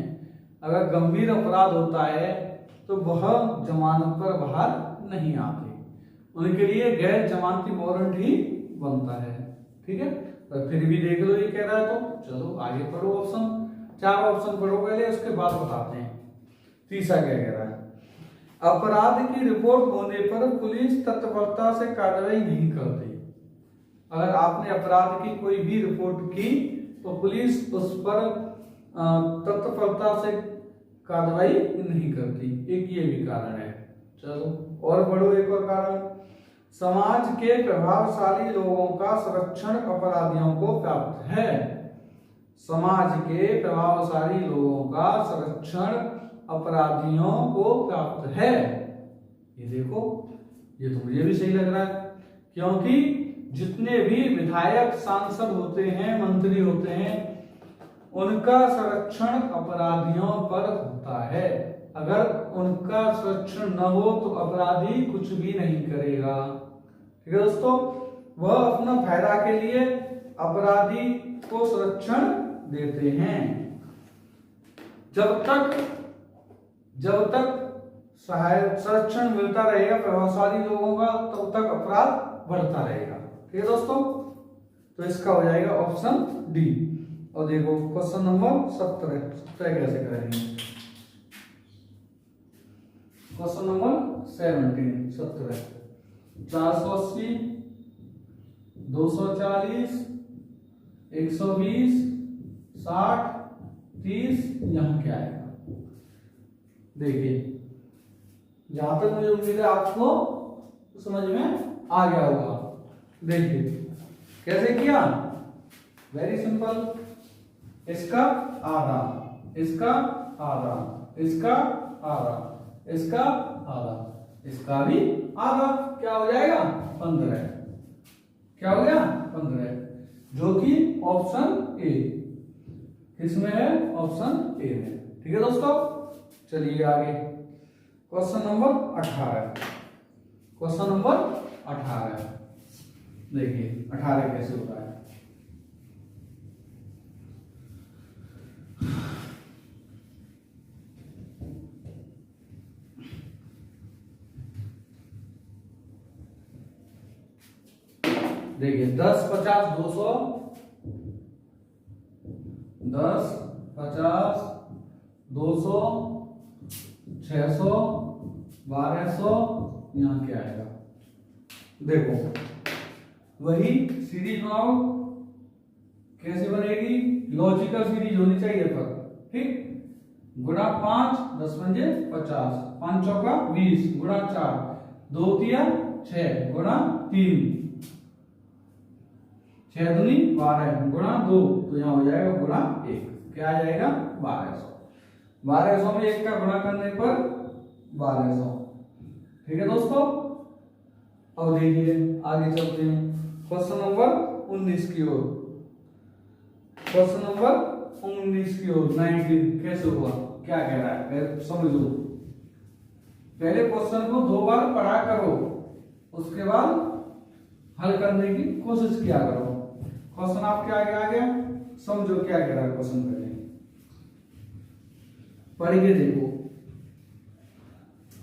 अगर गंभीर अपराध होता है तो वह जमानत पर बाहर नहीं आते, उनके लिए गैर जमानती वारंट ही बनता है। ठीक है, तो फिर भी देख लो ये कह रहा है, तो चलो आगे पढ़ो। ऑप्शन, 4 ऑप्शन पढ़ो पहले, उसके बाद बताते हैं। तीसरा क्या कह रहा है। अपराध की रिपोर्ट होने पर पुलिस तत्परता से कार्रवाई नहीं करती। अगर आपने अपराध की कोई भी रिपोर्ट की तो पुलिस उस पर तत्परता से कार्रवाई नहीं करती, एक ये भी कारण है। चलो और बढ़ो, एक और कारण। समाज के प्रभावशाली लोगों का संरक्षण अपराधियों को प्राप्त है। समाज के प्रभावशाली लोगों का संरक्षण अपराधियों को प्राप्त है। ये देखो, ये तो मुझे भी सही लग रहा है, क्योंकि जितने भी विधायक, सांसद होते हैं, मंत्री होते हैं, उनका संरक्षण अपराधियों पर होता है। अगर उनका संरक्षण न हो तो अपराधी कुछ भी नहीं करेगा। ठीक है दोस्तों, वह अपना फायदा के लिए अपराधी को संरक्षण देते हैं। जब तक सहायक संरक्षण मिलता रहेगा प्रभावशाली लोगों का, तब तक अपराध बढ़ता रहेगा। ठीक है दोस्तों, तो इसका हो जाएगा ऑप्शन डी। और देखो क्वेश्चन नंबर 17 कैसे करेंगे। क्वेश्चन नंबर 17 480, 240, 120, 60, 30, यहाँ क्या आएगा। देखिए, जहां तक मुझे उम्मीद है आपको समझ में आ गया होगा। देखिए कैसे किया, वेरी सिंपल। इसका आधा, इसका आधा, इसका आधा, इसका आधा, इसका भी आधा, क्या हो जाएगा 15। क्या हो गया 15, जो कि ऑप्शन ए, किसमें है, ऑप्शन ए में। ठीक है दोस्तों, चलिए आगे क्वेश्चन नंबर 18। क्वेश्चन नंबर 18, देखिए 18 कैसे होता है। देखिए 10, 50, 200, 10, 50, 200, 600, 1200, यहाँ क्या आएगा। देखो वही सीरीज बनाओ, कैसे बनेगी, लॉजिकल सीरीज होनी चाहिए पर। ठीक, गुणा 5, 10 पंजे 50, 5 चौका 20, गुणा 4, 2 तिया 6, गुणा 3, 6 दूनी 12, गुणा 2, तो यहाँ हो जाएगा गुणा 1, क्या आ जाएगा 1200। 1200 में 1 का गुणा करने पर 1200। ठीक है दोस्तों, अब देखिए आगे चलते हैं क्वेश्चन नंबर 19 की ओर। क्वेश्चन नंबर 19 की ओर 19 कैसे हुआ, क्या कह रहा है समझ लो। पहले क्वेश्चन को 2 बार पढ़ा करो, उसके बाद हल करने की कोशिश किया करो। क्वेश्चन आपके आगे आ गया, समझो क्या कह रहा है क्वेश्चन। पहले पढ़ के देखो,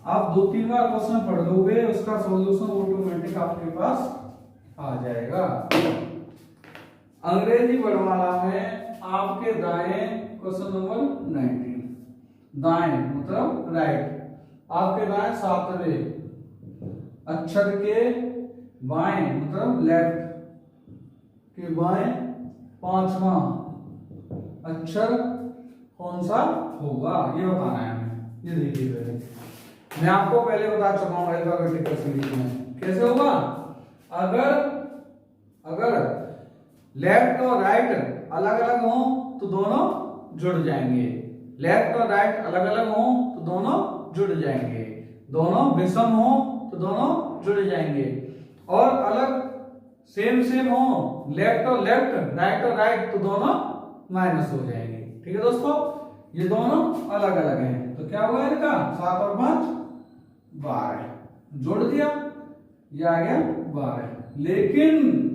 आप 2-3 बार क्वेश्चन पढ़ लोगे, उसका सॉल्यूशन ऑटोमेटिक आपके पास आ जाएगा। अंग्रेजी वर्णमाला में आपके दाएं, क्वेश्चन नंबर 19, दाएं मतलब राइट, आपके दाएं 7वें अक्षर के बाएं मतलब लेफ्ट के बाएं 5वां अक्षर कौन सा होगा ये बताना है हमें। ये देखिए पहले मैं आपको पहले बता चुका हूं अल्फाबेटिकल सीरीज में कैसे होगा। अगर लेफ्ट और राइट अलग अलग हो तो दोनों जुड़ जाएंगे। लेफ्ट और राइट अलग अलग हो तो दोनों जुड़ जाएंगे। दोनों विषम हो तो दोनों जुड़ जाएंगे। और अलग सेम हो लेफ्ट और लेफ्ट, राइट और राइट तो दोनों माइनस हो जाएंगे। ठीक है दोस्तों, ये दोनों अलग अलग हैं तो क्या हुआ इनका 7 और 5 12 जोड़ दिया, ये आ गया 12। लेकिन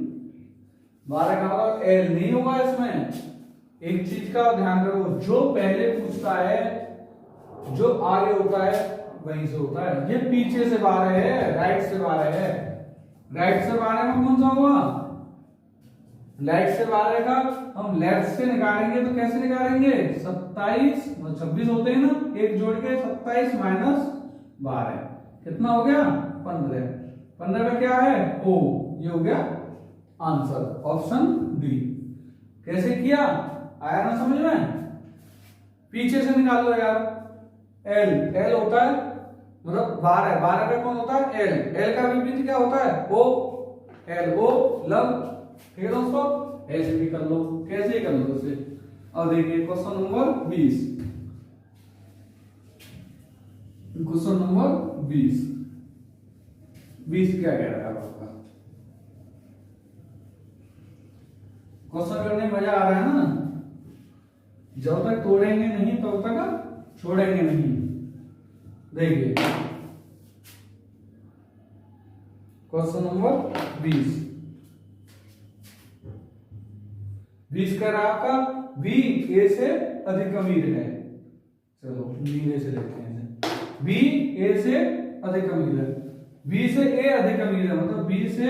12 का मतलब एल नहीं होगा इसमें। एक चीज का ध्यान करो, जो पहले पूछता है जो आगे होता है वहीं से होता है। ये पीछे से 12 है, राइट से 12 है। राइट से 12 में कौन सा होगा, राइट से 12 का हम लेफ्ट से निकालेंगे तो कैसे निकालेंगे 27 26 होते हैं ना, एक जोड़ के 27 माइनस 12 कितना हो गया 15। 15 में क्या है ओ, ये हो गया आंसर ऑप्शन डी। कैसे किया आया ना समझ में। पीछे से निकाल लो यार, एल होता है मतलब 12 पे कौन होता है एल का विपरीत क्या होता है ओ, एल ओ लव। ठीक है दोस्तों, ऐसे भी कर लो, कैसे ही कर लो उसे। अब देखिए क्वेश्चन नंबर 20, क्वेश्चन नंबर 20 क्या कह रहा है आपका। क्वेश्चन करने में मजा आ रहा है ना, जब तक तोड़ेंगे नहीं तब तक छोड़ेंगे नहीं। देखिए क्वेश्चन नंबर 20 का आपका बी ए से अधिक अमीर है। चलो नीले से देखते हैं। बी ए से अधिक अमीर है, बी से ए अधिक अमीर है मतलब बी से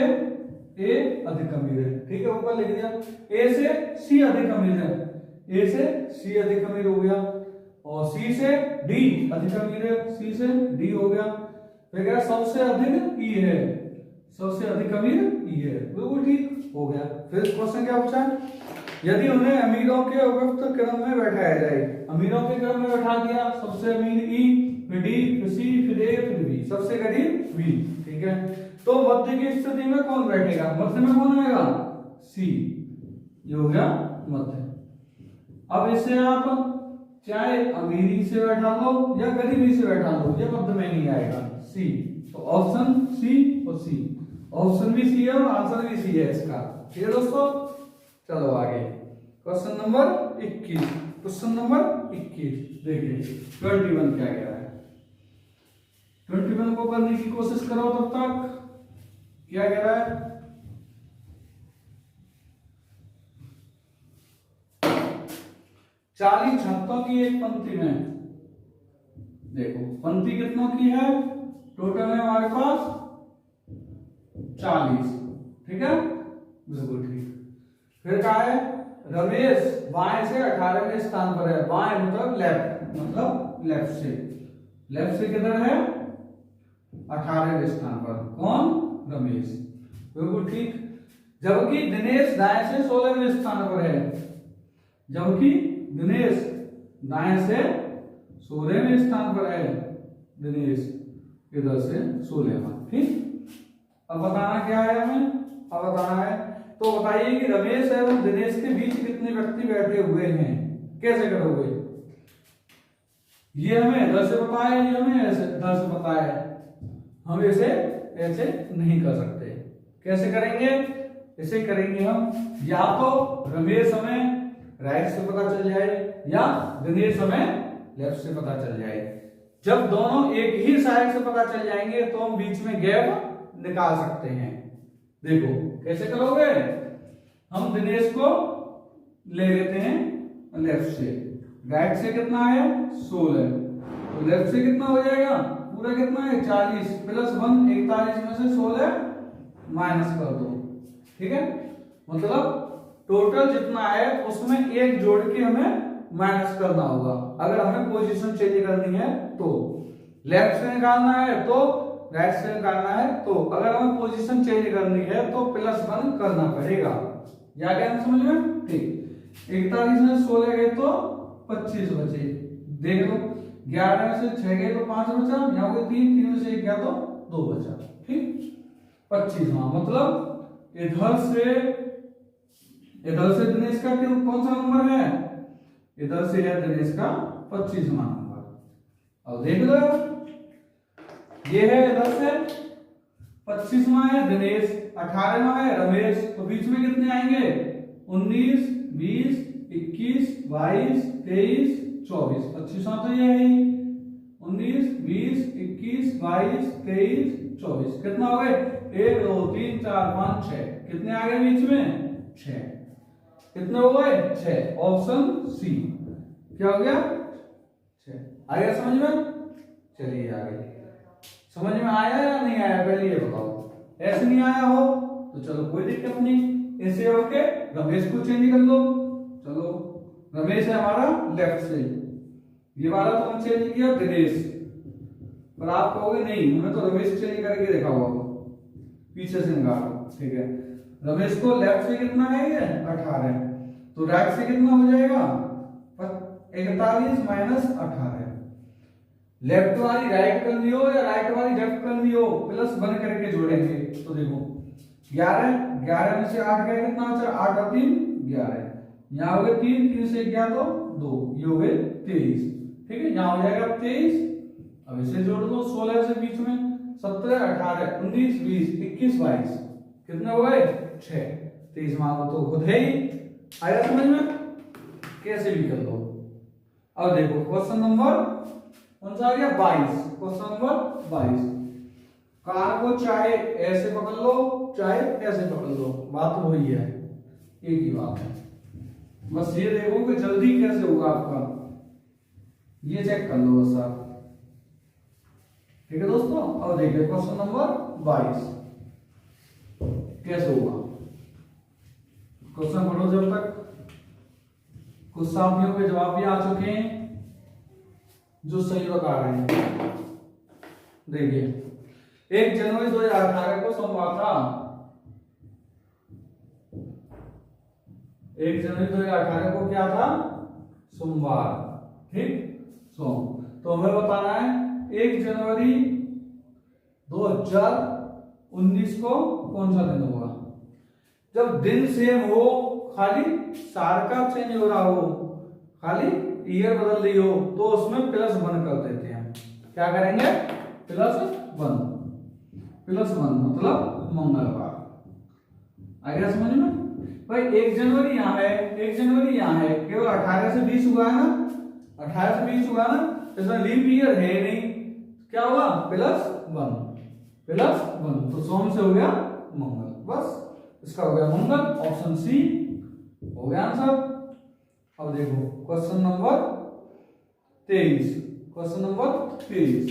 ए अधिक अमीर है। ठीक है ऊपर लिख दिया। ए से सी अधिक अमीर है, ए से सी अधिक अमीर हो गया। और सी से डी अधिक अमीर है, सी से डी हो गया। फिर क्या सबसे अधिक ई है, सबसे अधिक अमीर ई है, बिल्कुल ठीक हो गया। फिर क्वेश्चन क्या पूछा, यदि उन्हें अमीरों के उपयुक्त क्रम में बैठाया जाए। अमीरों के क्रम में बैठा दिया, सबसे अमीर ई, फिर डी, फिर सी, फिर ए, फिर बी, सबसे गरीब बी। ठीक है, तो मध्य की स्थिति में कौन बैठेगा, मध्य में कौन आएगा सी, ये हो गया मध्य। अब इसे आप चाहे अमीरी से बैठा लो या गरीबी से बैठा लो, ये मध्य में नहीं आएगा सी। तो ऑप्शन सी और सी, ऑप्शन भी सी है और आंसर भी सी है इसका। ठीक है दोस्तों, चलो आगे क्वेश्चन नंबर 21। क्वेश्चन नंबर 21 देखिए 21 क्या कह रहा है। 21 को करने की कोशिश करो तब तक। क्या कह रहा है, 40 छत्तों की एक पंक्ति में, देखो पंक्ति कितनों की है, टोटल है हमारे पास 40। ठीक है बिल्कुल ठीक। फिर कहा है रमेश बाएं से 18वें स्थान पर है। बाएं मतलब लेफ्ट से किधर है 18वें स्थान पर, कौन रमेश, बिल्कुल ठीक। जबकि दिनेश दाएं से 16वें स्थान पर है, जबकि दिनेश दाएं से 16वें स्थान पर है, दिनेश इधर से 16वां। ठीक, अब बताना क्या है हमें, अब बताना है तो बताइए कि रमेश एवं दिनेश के बीच कितने व्यक्ति बैठे हुए हैं। कैसे करोगे, ये हमें इधर से पता है, ये हमें ऐसे इधर से पता है, हम इसे ऐसे नहीं कर सकते। कैसे करेंगे, इसे करेंगे हम या तो रमेश हमें राइट से पता चल जाए या दिनेश हमें लेफ्ट से पता चल जाए। जब दोनों एक ही साइड से पता चल जाएंगे तो हम बीच में गैप निकाल सकते हैं। देखो कैसे करोगे, हम दिनेश को ले लेते हैं लेफ्ट से, राइट से कितना है 16, तो लेफ्ट से कितना हो जाएगा पूरा कितना है 40 प्लस 1, 41 में से 16 माइनस कर दो। ठीक है, मतलब टोटल जितना है उसमें एक जोड़ के हमें माइनस करना होगा अगर हमें पोजीशन चेंज करनी है तो। लेफ्ट से निकालना है तो राइट से निकालना है तो, अगर हमें पोजीशन चेंज करनी है तो +1 करना पड़ेगा। या क्या समझ में, ठीक। 41 में 16 गए तो 25 बचे। देख लो 11 में से 6 गए तो 5 बचा, यहाँ हो गए 3 में से 1 गया तो 2 बचा। ठीक 25वां मतलब इधर से दिनेश का कौन सा नंबर है, इधर से है दिनेश का 25वां नंबर। अब देख लो ये है इधर से 25वां है दिनेश, 18वां है रमेश, तो बीच में कितने आएंगे 19 20 21 22 23 24। 25वां तो ये है 19 20 21 22 23 24। कितना हो गए 1 2 3 4 5 6, कितने आ गए बीच में 6। कितने हो गए 6, ऑप्शन सी क्या हो गया 6। आ गया समझ में? चलिए आगे समझ में आया या नहीं आया पहले ये बताओ। ऐसे नहीं आया हो तो चलो कोई दिक्कत नहीं, ऐसे होके रमेश को चेंज कर लो। चलो रमेश है हमारा लेफ्ट से, ये वाला तो हम चेंज किया दिनेश, पर आप कहोगे नहीं हमें तो रमेश चेंज करके देखा हुआ पीछे से निकालो। ठीक है रमेश को लेफ्ट से कितना है ये 18, तो राइट से कितना हो जाएगा 41 माइनस 18। लेफ्ट वाली राइट करनी हो या राइट वाली लेफ्ट करनी हो प्लस 1 करके जोड़ेंगे। तो देखो 11 में से 8 गया कितना बचा 8 और 3 11, यहाँ हो गए 3 से 1 गया तो 2, ये हो गए 23। ठीक है यहाँ हो जाएगा 23। अब इसे जोड़ दो 16 से बीच में 17 18 19 20 21 22, कितने हो गए 6। 23 मान तो खुद है ही। आया समझ में? कैसे भी कर लो। अब देखो क्वेश्चन नंबर कौन सा आ गया 22। क्वेश्चन नंबर 22, कार को चाहे ऐसे पकड़ लो चाहे ऐसे पकड़ लो, बात तो वही है, एक ही बात है। बस ये देखो कि जल्दी कैसे होगा आपका, ये चेक कर लो बस आप। ठीक है दोस्तों अब देखिए क्वेश्चन नंबर 22 कैसे होगा। क्वेश्चन पढ़ो जब तक। कुछ साथियों के जवाब भी आ चुके हैं जो सही बता रहे हैं। देखिए 1 जनवरी 2018 को सोमवार था, 1 जनवरी 2018 को क्या था सोमवार। ठीक सोम, तो हमें बताना है 1 जनवरी 2019 को कौन सा दिन होगा। जब दिन सेम हो, खाली साल का चेंज हो रहा हो, खाली ईयर बदल रही हो, तो उसमें प्लस 1 कर देते हैं। क्या करेंगे प्लस 1 मतलब मंगलवार। आ गया समझ में? भाई 1 जनवरी यहाँ है 1 जनवरी यहाँ है, केवल 18 से 20 हुआ है ना, 18 से 20 हुआ ना, इसमें लीप ईयर है नहीं, क्या हुआ प्लस 1 तो सोम से हो गया मंगल, बस इसका हो गया मंगल। ऑप्शन सी हो गया आंसर। अब देखो question number 23, question number 23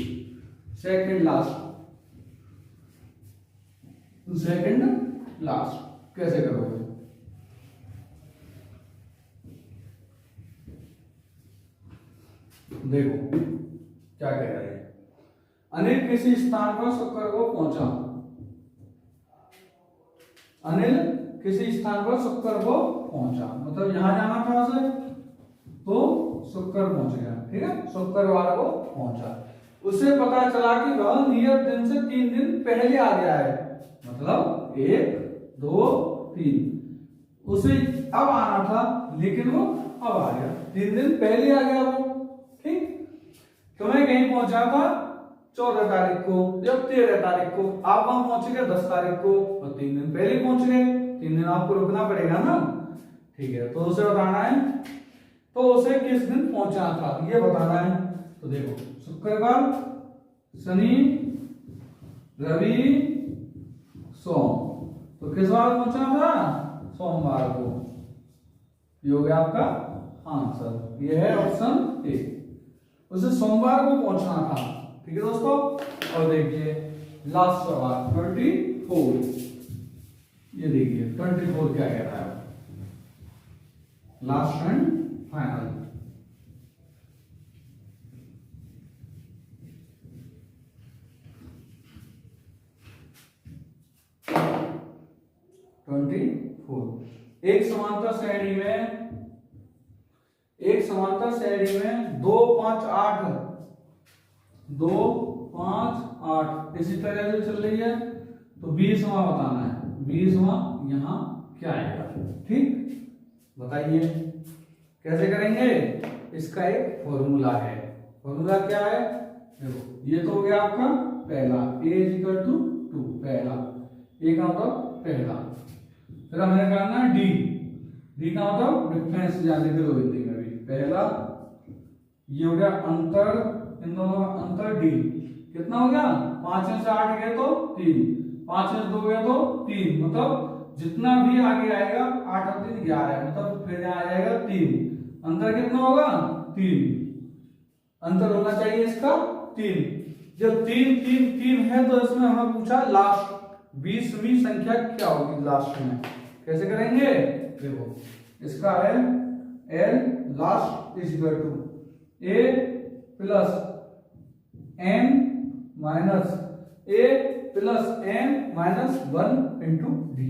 second last कैसे करोगे। देखो क्या कह रहा है, अनिल किसी स्थान पर शुक्र को पहुंचा, अनिल किसी स्थान पर शुक्र को पहुंचा, मतलब यहां जाना था उसे, तो शुक्र पहुंच गया। ठीक है शुक्रवार को पहुंचा, उसे पता चला कि वह नियत दिन से 3 दिन पहले आ गया है, मतलब 1 2 3, उसे अब आना था लेकिन वो अब आ गया, 3 दिन पहले आ गया वो। ठीक तुम्हें कहीं पहुंचा था 14 तारीख को या 13 तारीख को, आप वहां पहुंच गए 10 तारीख को, और 3 दिन पहले पहुंच गए, 3 दिन आपको रुकना पड़ेगा ना। ठीक है तो उसे बताना है, तो उसे किस दिन पहुंचा था ये बताना है। तो देखो शुक्रवार शनि रवि सोम, तो किस बार पहुंचा था सोमवार को, ये हो गया आपका आंसर, ये है ऑप्शन ए, उसे सोमवार को पहुंचना था। ठीक है दोस्तों और देखिए लास्ट सवाल 24, ये देखिए 24 क्या कह रहा है, लास्ट एंड फाइनल। एक समांतर समांतर श्रेणी में 2 5 8 2 5 8 इसी तरह से चल रही है, तो 20वां बताना है। 20वां यहाँ क्या आएगा? ठीक, बताइए कैसे करेंगे? इसका एक फॉर्मूला है। फॉर्मूला क्या है? देखो, ये तो हो गया आपका पहला, a = 2, पहला a का मतलब पहला। फिर हमने करना d, d का मतलब डिफरेंस, यानी कि हिंदी में भी पहला। ये हो गया अंतर, इन दोनों का अंतर d कितना हो गया? 5 में से 8 गए तो 3, 5 में से 2 गए तो 3, मतलब जितना भी आगे आएगा 8 और 3 11, मतलब फिर यहाँ आ जाएगा 3। अंतर कितना होगा? 3। अंतर होना चाहिए इसका 3। जब 3 3 3 है तो इसमें हमें पूछा लास्ट 20वीं संख्या क्या होगी लास्ट में। कैसे करेंगे? देखो, इसका है L last = A plus n minus A plus n minus 1 into D,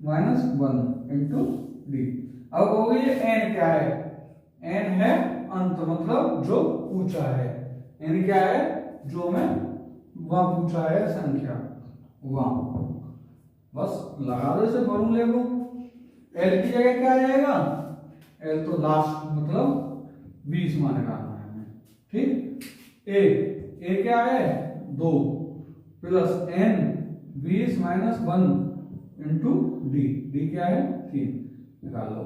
minus 1 into D. अब हो गई n क्या है? n है अंत, मतलब जो पूछा है। n क्या है? जो में वह पूछा है संख्या, वह। बस लगा दो इसे फॉर्मूले को। l की जगह क्या आ जाएगा? l तो लास्ट, मतलब 20 निकालना है हमें। ठीक, a क्या है? 2 plus n 20 minus 1 into d क्या है? 3 निकाल लो।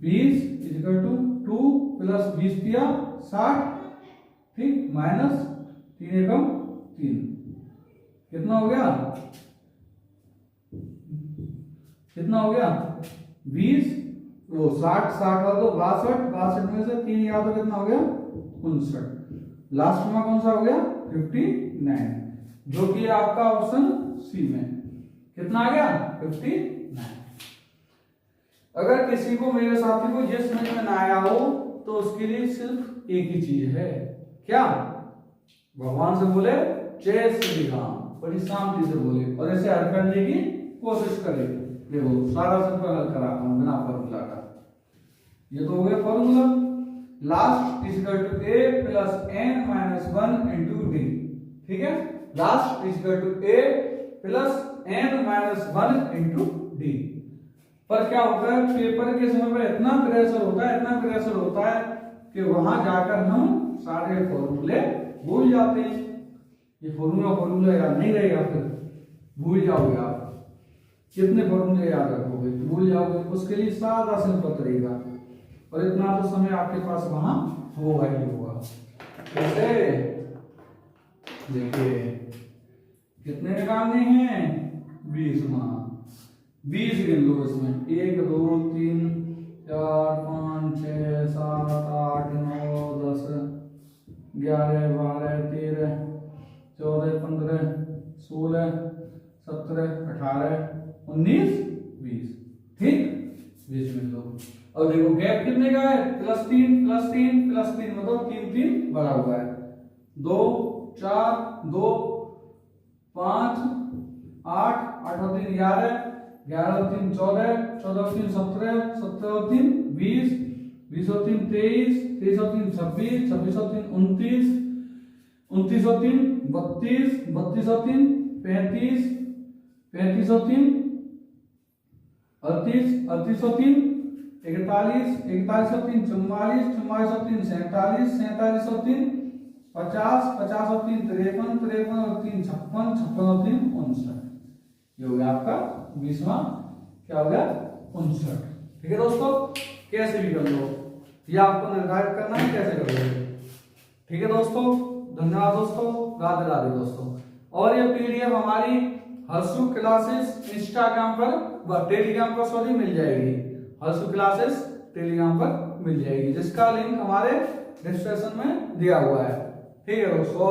20 = 2 प्लस 20 दिया 60, ठीक, माइनस 3 एकम 3, कितना हो गया? कितना हो गया? 20, वो 60 60 हो तो 62, 62 में से 3 गया तो कितना हो गया? 59। लास्ट में कौन सा हो गया? 59, जो कि आपका ऑप्शन सी में। कितना आ गया? 59। अगर किसी को, मेरे साथी को ये समझ में ना आया हो तो उसके लिए सिर्फ एक ही चीज है, क्या? भगवान से बोले जय श्री राम, बड़ी शांति से बोले और इसे हल करने की कोशिश करे। देखो, सारा सिंपल हल कराता हूं बिना फॉर्मूला का। ये तो हो गया formula. Last = A plus n minus 1 into D. ठीक है, last = A plus n minus 1 into D. पर क्या होता है, पेपर के समय पर इतना प्रेशर होता है कि वहां जाकर हम सारे फॉर्मूले भूल जाते हैं। ये फॉर्मूला याद नहीं रहेगा, फिर भूल जाओगे आप। कितने फॉर्मूले याद रखोगे? भूल जाओगे। उसके लिए सादा सिंपल तरीका, और इतना तो समय आपके पास वहां होगा ही होगा। कैसे? देखिए, कितने निकालने हैं? 20वां। 20 गिन लो इसमें, 1 2 3 4 5 6 7 8 9 10 11 12 13 14 15 16 17 18 19 20। ठीक, 20 गिन लो। और देखो गैप कितने का है? +3 +3 +3, मतलब 3 3 बढ़ा हुआ है। 2 4 2 5 8 8 और 3 11 11 और 3 14 14 और 3 17 17 और 3 20 20 और 3 23 23 और 3 26 26 और 3 29 29 और 3 32 32 और 3 35 35 और 3 38 38 और 3 41 41 और 3 44 44 और 3 47 47 और 3 50 50 और 3 53 53 और 3 56 56 और 3 59। ये हो गया आपका 20वां। क्या हो गया? 59। ठीक है दोस्तों, कैसे भी कर लो, ये आपको निर्धारित करना है कैसे करोगे। ठीक है दोस्तों, धन्यवाद दोस्तों, राधे राधे दोस्तों। और ये पीडीएफ हमारी हर्षु क्लासेस इंस्टाग्राम पर, टेलीग्राम पर सॉरी मिल जाएगी। हर्षु क्लासेस टेलीग्राम पर मिल जाएगी, जिसका लिंक हमारे डिस्क्रिप्शन में दिया हुआ है। ठीक है दोस्तों।